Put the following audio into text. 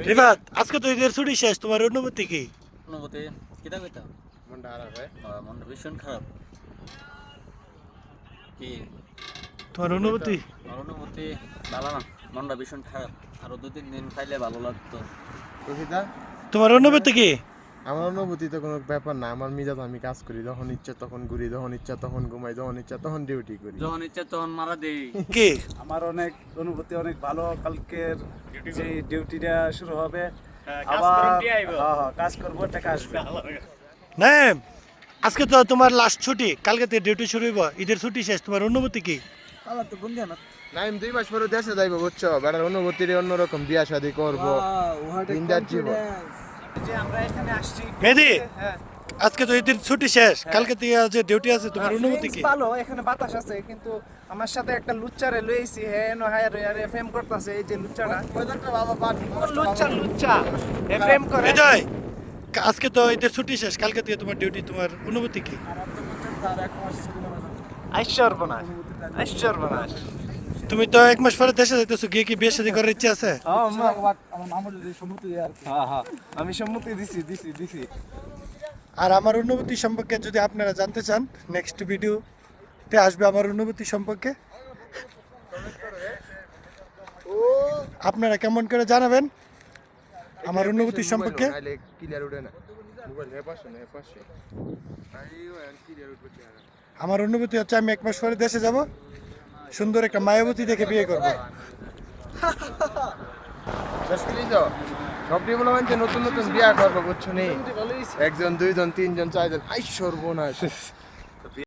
রিফাত, আজকে তো ঈদের ছুটি শেষ, তোমার অনুভূতি কি? অনুভূতি কিটা কইতাম মনটা খারাপ হয়। মনটা ভীষণ খারাপ। কি তোমার অনুভূতি? আমার অনুভূতি ভালো না, মনটা ভীষণ খারাপ। আরো 2-3 দিন খাইলে ভালো লাগতো। কবিতা তোমার অনুভূতি কি? আমার অনুভূতি তো কোনো ব্যাপার না। আমার মিজাজ, আমি কাজ করি, যখন ইচ্ছা তখন ঘুরি, যখন ইচ্ছা তখন ঘুমাই, যখন ইচ্ছা তখন ডিউটি করি। যখন ইচ্ছা তখন মারা দেই। কি? আমার অনেক অনুভূতি অনেক ভালো। কালকের যে ডিউটিটা শুরু হবে, কাজ আবার করুন দিয়ে আইবো। কাজ করবো, টাকা আসবে। না, আজকে তো তোমার লাস্ট ছুটি, কালকে থেকে ডিউটি শুরু হইব, ঈদের ছুটি শেষ, তোমার অনুভূতি কি? আমার তো বন্ধু না না, আমি 2 মাস পরে দেশে যাইবো, বুঝছো? বেটার অনুভূতির অন্যরকম, বিয়া শাদী করবো, দিনদার জীবন। যে আমরা এখানে আসছি মেহেদি, হ্যাঁ, আজকে তো ঈদের ছুটি শেষ, কালকে থেকে যে ডিউটি আছে, তোমার অনুভূতি কি? ভালো, এখানে বাতাস আছে, কিন্তু আমার সাথে একটা লুচ্চারে লইছি, হ্যাঁ নো হায়ার আরে ফেম করতেছে। এই যে লুচ্চাটা, লুচ্চা এ ফেম করে। বিজয়, আজকে তো ঈদের ছুটি শেষ, কালকে থেকে তোমার ডিউটি, তোমার অনুভূতি কি? আইশ্বর্বনাশ। তুমি তো 1 মাস পরে দেশে যাইতেছো, গিয়ে কি বিয়ে শাদী করার ইচ্ছা আছে? আমি সম্মতি দিছি। আর আমার অনুভূতি সম্পর্কে যদি আপনারা জানতে চান, নেক্সট ভিডিওতে আসবে আমার অনুভূতি সম্পর্কে। আপনারা কেমন করে জানাবেন আমার অনুভূতি সম্পর্কে? ক্লিয়ার উঠে না মোবাইল, হেপাশে ক্লিয়ার উঠবে না। আমার অনুভূতি হচ্ছে আমি 1 মাস পরে দেশে যাব, সুন্দর একটা মায়াবতী দেখে বিয়ে করব। সবটি বলে মানছে নতুন নতুন বিয়া করবো, বুঝছো নি? 1 জন 2 জন 3 জন 4 জন, আই সর্বনাশ।